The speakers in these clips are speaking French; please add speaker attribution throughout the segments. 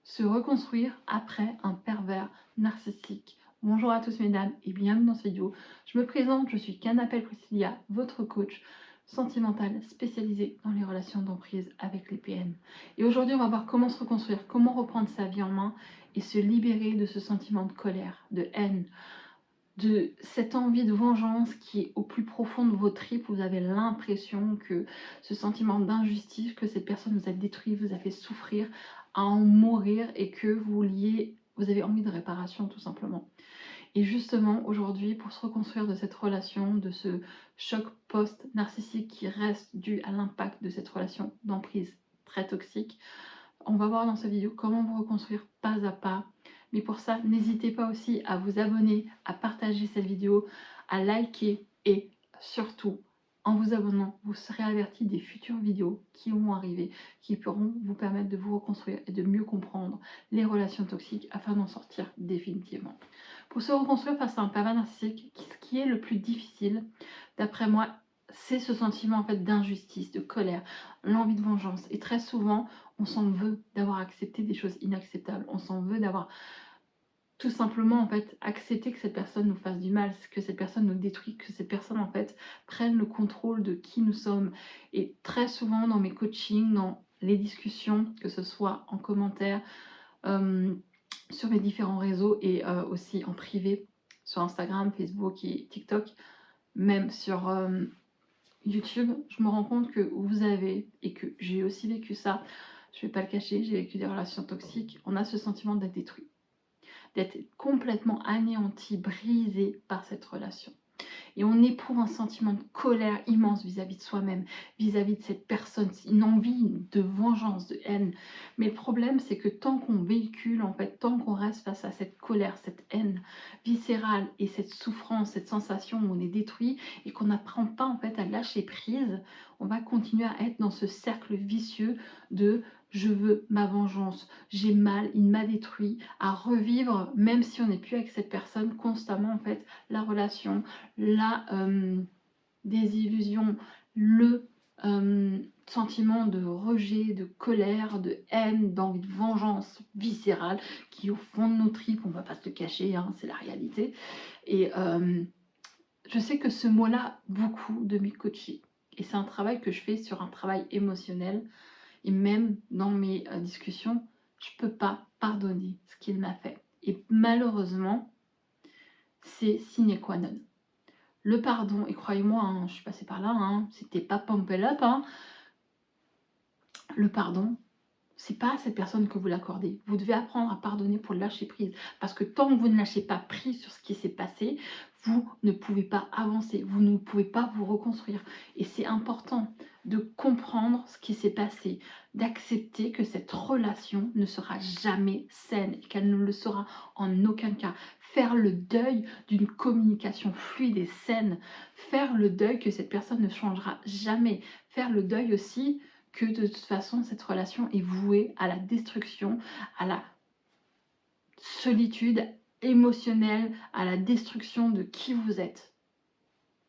Speaker 1: Se reconstruire après un pervers narcissique. Bonjour à tous mesdames et bienvenue dans cette vidéo. Je me présente, je suis Canapel Priscilla, votre coach sentimental spécialisé dans les relations d'emprise avec les PN. Et aujourd'hui on va voir comment se reconstruire, comment reprendre sa vie en main et se libérer de ce sentiment de colère, de haine, de cette envie de vengeance qui est au plus profond de vos tripes. Vous avez l'impression que ce sentiment d'injustice, que cette personne vous a détruit, vous a fait souffrir, à en mourir et que vous avez envie de réparation tout simplement. Et justement aujourd'hui, pour se reconstruire de cette relation, de ce choc post-narcissique qui reste dû à l'impact de cette relation d'emprise très toxique, on va voir dans cette vidéo comment vous reconstruire pas à pas. Mais pour ça, n'hésitez pas aussi à vous abonner, à partager cette vidéo, à liker et surtout, en vous abonnant, vous serez averti des futures vidéos qui vont arriver, qui pourront vous permettre de vous reconstruire et de mieux comprendre les relations toxiques afin d'en sortir définitivement. Pour se reconstruire face à un pervers narcissique, ce qui est le plus difficile, d'après moi, c'est ce sentiment en fait d'injustice, de colère, l'envie de vengeance. Et très souvent, on s'en veut d'avoir accepté des choses inacceptables. On s'en veut d'avoir tout simplement en fait accepté que cette personne nous fasse du mal, que cette personne nous détruit, que cette personne en fait prenne le contrôle de qui nous sommes. Et très souvent dans mes coachings, dans les discussions, que ce soit en commentaire, sur mes différents réseaux et aussi en privé, sur Instagram, Facebook et TikTok, même sur YouTube, je me rends compte que vous avez, et que j'ai aussi vécu ça, je vais pas le cacher, j'ai vécu des relations toxiques, on a ce sentiment d'être détruit, d'être complètement anéanti, brisé par cette relation. Et on éprouve un sentiment de colère immense vis-à-vis de soi-même, vis-à-vis de cette personne, une envie de vengeance, de haine. Mais le problème, c'est que tant qu'on véhicule, en fait, tant qu'on reste face à cette colère, cette haine viscérale et cette souffrance, cette sensation où on est détruit et qu'on n'apprend pas en fait à lâcher prise, on va continuer à être dans ce cercle vicieux de je veux ma vengeance, j'ai mal, il m'a détruit, à revivre, même si on n'est plus avec cette personne, constamment en fait, la relation, la désillusion, le sentiment de rejet, de colère, de haine, d'envie de vengeance viscérale qui est au fond de nos tripes, on ne va pas se le cacher, hein, c'est la réalité. Et je sais que ce mot-là, beaucoup de mes coachés, et c'est un travail que je fais sur un travail émotionnel, et même dans mes discussions, je ne peux pas pardonner ce qu'il m'a fait. Et malheureusement, c'est sine qua non. Le pardon, et croyez-moi, hein, je suis passée par là, hein, c'était pas pump it up, hein, le pardon, c'est pas à cette personne que vous l'accordez. Vous devez apprendre à pardonner pour lâcher prise. Parce que tant que vous ne lâchez pas prise sur ce qui s'est passé, vous ne pouvez pas avancer, vous ne pouvez pas vous reconstruire. Et c'est important de comprendre ce qui s'est passé, d'accepter que cette relation ne sera jamais saine et qu'elle ne le sera en aucun cas. Faire le deuil d'une communication fluide et saine, faire le deuil que cette personne ne changera jamais, faire le deuil aussi que de toute façon cette relation est vouée à la destruction, à la solitude émotionnelle, à la destruction de qui vous êtes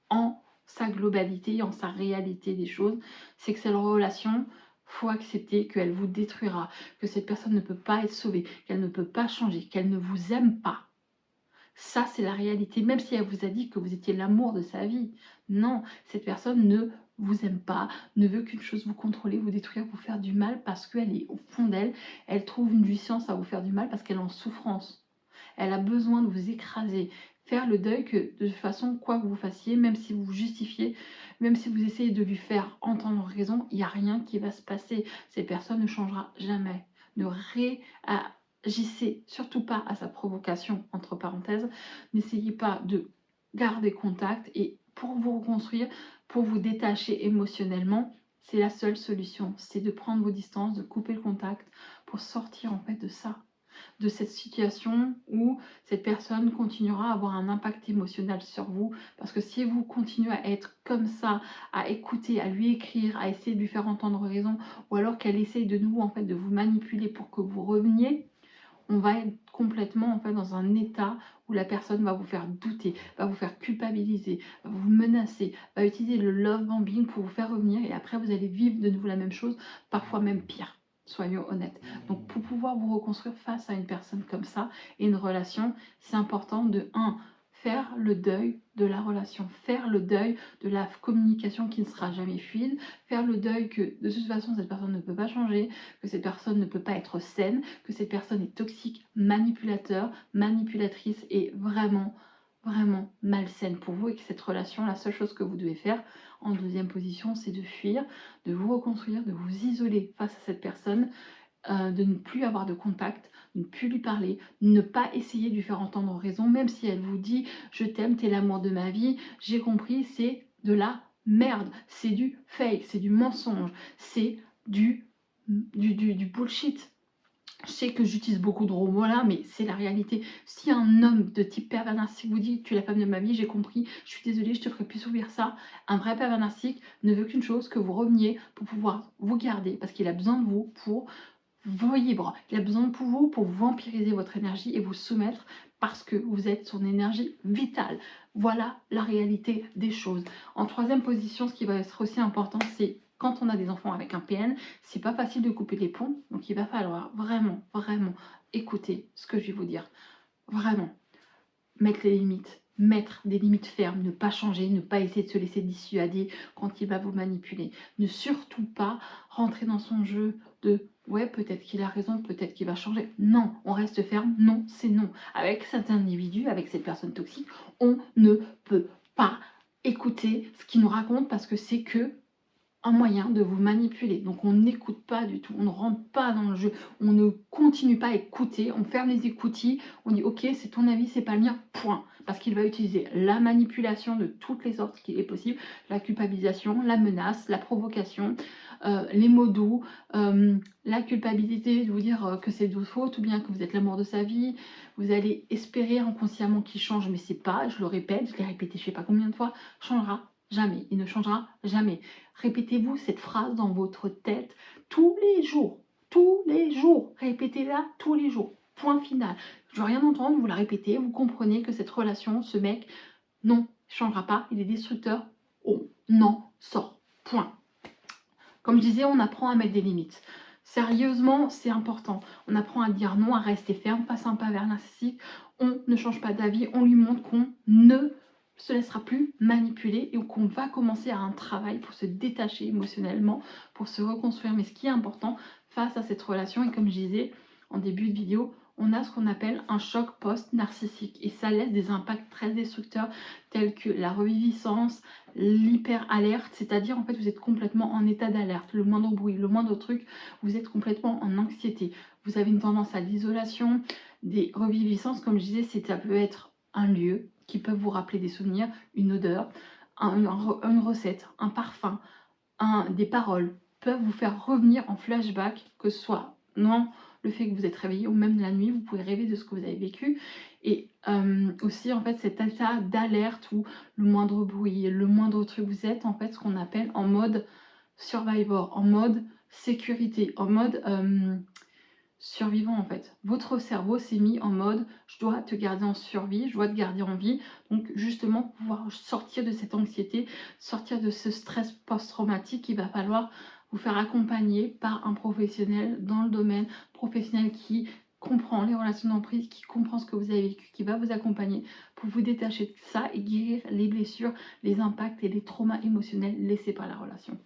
Speaker 1: en sa globalité, en sa réalité des choses. C'est que cette relation, faut accepter qu'elle vous détruira, que cette personne ne peut pas être sauvée, qu'elle ne peut pas changer, qu'elle ne vous aime pas. Ça, c'est la réalité, même si elle vous a dit que vous étiez l'amour de sa vie. Non, cette personne ne vous aime pas, ne veut qu'une chose, vous contrôler, vous détruire, vous faire du mal parce qu'elle est au fond d'elle, elle trouve une jouissance à vous faire du mal parce qu'elle est en souffrance. Elle a besoin de vous écraser, faire le deuil que de toute façon, quoi que vous fassiez, même si vous vous justifiez, même si vous essayez de lui faire entendre raison, il n'y a rien qui va se passer. Cette personne ne changera jamais. Ne agissez surtout pas à sa provocation, entre parenthèses. N'essayez pas de garder contact et pour vous reconstruire, pour vous détacher émotionnellement, c'est la seule solution. C'est de prendre vos distances, de couper le contact pour sortir en fait de ça, de cette situation où cette personne continuera à avoir un impact émotionnel sur vous. Parce que si vous continuez à être comme ça, à écouter, à lui écrire, à essayer de lui faire entendre raison, ou alors qu'elle essaye de nouveau en fait de vous manipuler pour que vous reveniez, on va être complètement en fait dans un état où la personne va vous faire douter, va vous faire culpabiliser, va vous menacer, va utiliser le love bombing pour vous faire revenir et après vous allez vivre de nouveau la même chose, parfois même pire. Soyons honnêtes. Donc pour pouvoir vous reconstruire face à une personne comme ça et une relation, c'est important de faire le deuil de la relation, faire le deuil de la communication qui ne sera jamais fluide, faire le deuil que de toute façon cette personne ne peut pas changer, que cette personne ne peut pas être saine, que cette personne est toxique, manipulateur, manipulatrice et vraiment malsaine pour vous, et que cette relation, la seule chose que vous devez faire en deuxième position, c'est de fuir, de vous reconstruire, de vous isoler face à cette personne, de ne plus avoir de contact, de ne plus lui parler, ne pas essayer de lui faire entendre raison, même si elle vous dit « je t'aime, t'es l'amour de ma vie », j'ai compris, c'est de la merde, c'est du fake, c'est du mensonge, c'est du bullshit. Je sais que j'utilise beaucoup de gros mots là, mais c'est la réalité. Si un homme de type pervers narcissique vous dit « tu es la femme de ma vie, j'ai compris, je suis désolée, je te ferai plus subir ça », un vrai pervers narcissique ne veut qu'une chose, que vous reveniez pour pouvoir vous garder, parce qu'il a besoin de vous pour vos vibres. Il a besoin de vous pour vampiriser votre énergie et vous soumettre parce que vous êtes son énergie vitale. Voilà la réalité des choses. En troisième position, ce qui va être aussi important, c'est quand on a des enfants avec un PN, c'est pas facile de couper les ponts. Donc il va falloir vraiment écouter ce que je vais vous dire. Vraiment. Mettre les limites. Mettre des limites fermes, ne pas changer, ne pas essayer de se laisser dissuader quand il va vous manipuler. Ne surtout pas rentrer dans son jeu de « ouais, peut-être qu'il a raison, peut-être qu'il va changer ». Non, on reste ferme, non, c'est non. Avec cet individu, avec cette personne toxique, on ne peut pas écouter ce qu'il nous raconte parce que c'est que un moyen de vous manipuler. Donc on n'écoute pas du tout, on ne rentre pas dans le jeu, on ne continue pas à écouter, on ferme les écoutilles, on dit ok c'est ton avis, c'est pas le mien, point. Parce qu'il va utiliser la manipulation de toutes les sortes qui est possible, la culpabilisation, la menace, la provocation, les mots doux, la culpabilité de vous dire que c'est de votre faute ou bien que vous êtes l'amour de sa vie. Vous allez espérer inconsciemment qu'il change, mais c'est pas, je le répète, je l'ai répété je sais pas combien de fois, changera jamais, il ne changera jamais. Répétez-vous cette phrase dans votre tête tous les jours. Répétez-la tous les jours. Point final. Je veux rien entendre, vous la répétez, vous comprenez que cette relation, ce mec, non, il ne changera pas, il est destructeur, on en sort. Point. Comme je disais, on apprend à mettre des limites. Sérieusement, c'est important. On apprend à dire non, à rester ferme face à un pervers narcissique. On ne change pas d'avis, on lui montre qu'on ne se laissera plus manipuler et qu'on va commencer à un travail pour se détacher émotionnellement, pour se reconstruire. Mais ce qui est important face à cette relation, et comme je disais en début de vidéo, on a ce qu'on appelle un choc post-narcissique et ça laisse des impacts très destructeurs tels que la reviviscence, l'hyper-alerte, c'est-à-dire en fait vous êtes complètement en état d'alerte, le moindre bruit, le moindre truc, vous êtes complètement en anxiété, vous avez une tendance à l'isolation, des reviviscences, comme je disais, ça peut être un lieu qui peut vous rappeler des souvenirs, une odeur, une recette, un parfum, des paroles peuvent vous faire revenir en flashback, que ce soit non le fait que vous êtes réveillé ou même la nuit, vous pouvez rêver de ce que vous avez vécu. Et aussi en fait cet état d'alerte où le moindre bruit, le moindre truc, vous êtes en fait ce qu'on appelle en mode survivor, en mode sécurité, en mode survivant en fait. Votre cerveau s'est mis en mode je dois te garder en survie, je dois te garder en vie. Donc justement pour pouvoir sortir de cette anxiété, sortir de ce stress post-traumatique, il va falloir vous faire accompagner par un professionnel dans le domaine, professionnel qui comprend les relations d'emprise, qui comprend ce que vous avez vécu, qui va vous accompagner pour vous détacher de ça et guérir les blessures, les impacts et les traumas émotionnels laissés par la relation.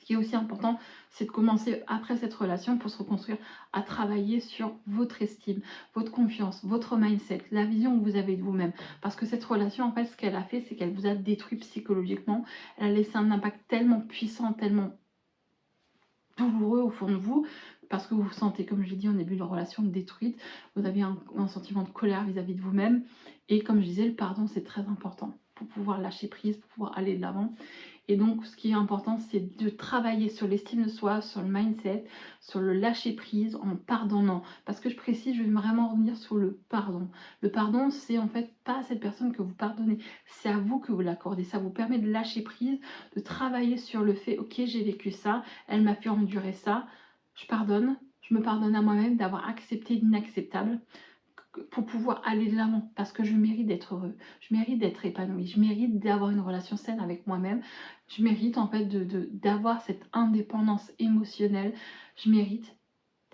Speaker 1: Ce qui est aussi important, c'est de commencer après cette relation pour se reconstruire à travailler sur votre estime, votre confiance, votre mindset, la vision que vous avez de vous-même. Parce que cette relation, en fait, ce qu'elle a fait, c'est qu'elle vous a détruit psychologiquement. Elle a laissé un impact tellement puissant, tellement douloureux au fond de vous, parce que vous vous sentez, comme je l'ai dit en début de relation, détruite. Vous avez un sentiment de colère vis-à-vis de vous-même. Et comme je disais, le pardon, c'est très important pour pouvoir lâcher prise, pour pouvoir aller de l'avant. Et donc, ce qui est important, c'est de travailler sur l'estime de soi, sur le mindset, sur le lâcher-prise en pardonnant. Parce que je précise, je vais vraiment revenir sur le pardon. Le pardon, c'est en fait pas à cette personne que vous pardonnez, c'est à vous que vous l'accordez. Ça vous permet de lâcher prise, de travailler sur le fait, ok, j'ai vécu ça, elle m'a fait endurer ça, je pardonne, je me pardonne à moi-même d'avoir accepté l'inacceptable, pour pouvoir aller de l'avant, parce que je mérite d'être heureux, je mérite d'être épanoui, je mérite d'avoir une relation saine avec moi-même, je mérite en fait d'avoir cette indépendance émotionnelle, je mérite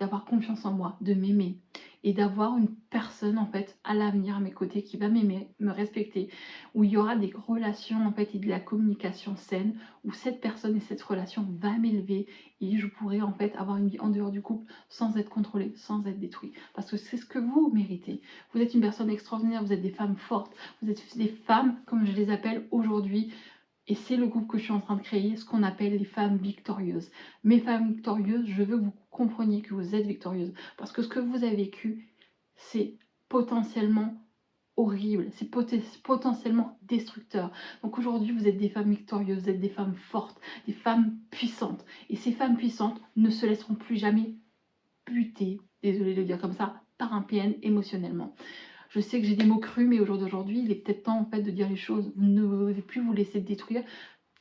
Speaker 1: d'avoir confiance en moi, de m'aimer et d'avoir une personne en fait à l'avenir à mes côtés qui va m'aimer, me respecter, où il y aura des relations en fait et de la communication saine, où cette personne et cette relation va m'élever et je pourrai en fait avoir une vie en dehors du couple sans être contrôlée, sans être détruite. Parce que c'est ce que vous méritez. Vous êtes une personne extraordinaire, vous êtes des femmes fortes, vous êtes des femmes, comme je les appelle aujourd'hui, et c'est le groupe que je suis en train de créer, ce qu'on appelle les femmes victorieuses. Mes femmes victorieuses, je veux que vous compreniez que vous êtes victorieuses. Parce que ce que vous avez vécu, c'est potentiellement horrible, c'est potentiellement destructeur. Donc aujourd'hui, vous êtes des femmes victorieuses, vous êtes des femmes fortes, des femmes puissantes. Et ces femmes puissantes ne se laisseront plus jamais buter, désolée de le dire comme ça, par un PN émotionnellement. Je sais que j'ai des mots crus, mais au jour d'aujourd'hui, il est peut-être temps en fait de dire les choses. Vous ne devez plus vous laisser détruire,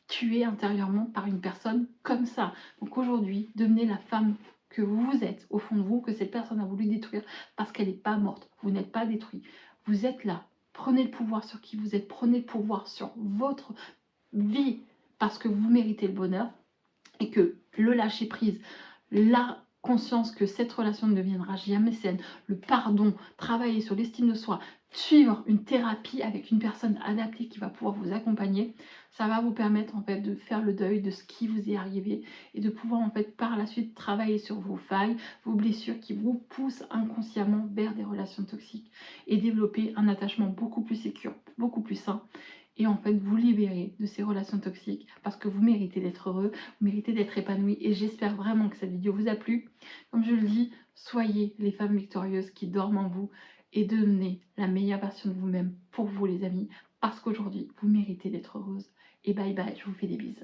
Speaker 1: tuer intérieurement par une personne comme ça. Donc aujourd'hui, devenez la femme que vous êtes au fond de vous, que cette personne a voulu détruire parce qu'elle n'est pas morte. Vous n'êtes pas détruit. Vous êtes là. Prenez le pouvoir sur qui vous êtes. Prenez le pouvoir sur votre vie parce que vous méritez le bonheur et que le lâcher prise, la conscience que cette relation ne deviendra jamais saine, le pardon, travailler sur l'estime de soi, suivre une thérapie avec une personne adaptée qui va pouvoir vous accompagner, ça va vous permettre en fait de faire le deuil de ce qui vous est arrivé et de pouvoir en fait par la suite travailler sur vos failles, vos blessures qui vous poussent inconsciemment vers des relations toxiques et développer un attachement beaucoup plus sécure, beaucoup plus sain et en fait vous libérer de ces relations toxiques parce que vous méritez d'être heureux, vous méritez d'être épanoui et j'espère vraiment que cette vidéo vous a plu. Comme je le dis, soyez les femmes victorieuses qui dorment en vous et devenez la meilleure version de vous-même pour vous les amis parce qu'aujourd'hui vous méritez d'être heureuse. Et bye bye, je vous fais des bisous.